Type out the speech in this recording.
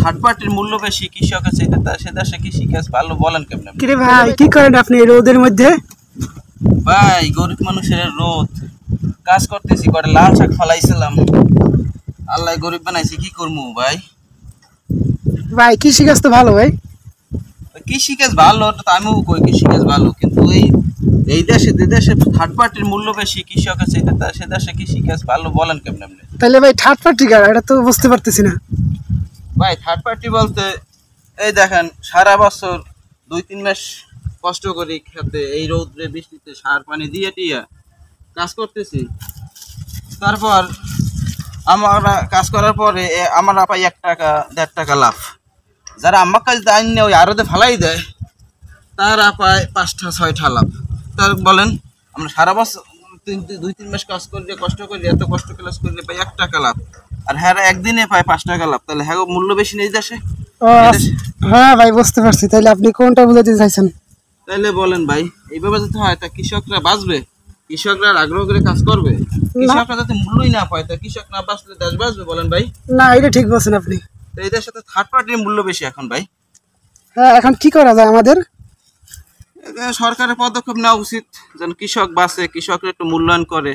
Third পার্টির মূল্য বেশি, কৃষকের চাইতে সে দেশে কৃষিকাজ ভালো, বলেন কেমন? কিরে ভাই, কি করেন আপনি রোদের মধ্যে? ভাই গরিব মানুষের রোদ, কাজ করতেছি, করে লাল শাক ফলাইছিলাম, আল্লাহ গরিব বানাইছি, কি করবো ভাই? ভাই কৃষিকাজ তো ভালো ভাই। কৃষিকাজ ভালো তো আমিও কই, কৃষিকাজ ভালো, কিন্তু এই দেশে যে দেশে থার্ড পার্টির মূল্য বেশি কৃষকের চাইতে সে দেশে কৃষিকাজ ভালো, বলেন কেমন? তাহলে ভাই থার্ড পার্টি কার, এটা তো বুঝতে পারতেছি না। ভাই থার্ড পার্টি বলতে এই দেখেন সারা বছর 2-3 মাস কষ্ট করি খেতে, এই রৌদ্রে বৃষ্টিতে সার পানি দিয়ে টিয়া কাজ করতেছি, তারপর আমরা কাজ করার পরে আমরা পাই 1 টাকা 1.5 টাকা লাভ। যারা আমার কাছে দেয় না, ওই আরতে ফালাই দেয়, তারা পায় 5টা 6টা লাভ। তার বলেন আমরা সারা বছর 2-3 মাস কাজ করলে কষ্ট করি, এত কষ্ট ক্লাস করলে পাই 1 টাকা লাভ, আর হ্যাঁ একদিনে পায় 5 টাকা লাভ, তাহলে হ্যাঁ মূল্য বেশি নেই দেশে। হ্যাঁ ভাই বুঝতে পারছি, তাহলে আপনি কোনটা বোঝাতে চাইছেন? তাহলে বলেন ভাই, এইভাবে যদি হয় তা কৃষকরা বাঁচবে? কৃষকরা আগ্রহ করে কাজ করবে? কৃষকরা যাতে মূল্যই না পায়, তা কৃষক না বাঁচলে দেশ বাঁচবে? বলেন ভাই। না, এটা ঠিক বলছেন আপনি। তো এদের সাথে থার্ড পার্টির মূল্য বেশি এখন ভাই। হ্যাঁ, এখন কি করা যায় আমাদের? সরকারের পদক্ষেপ নেওয়া উচিত, যেন কৃষক বাঁচে, কৃষকরা একটু মূল্যায়ন করে।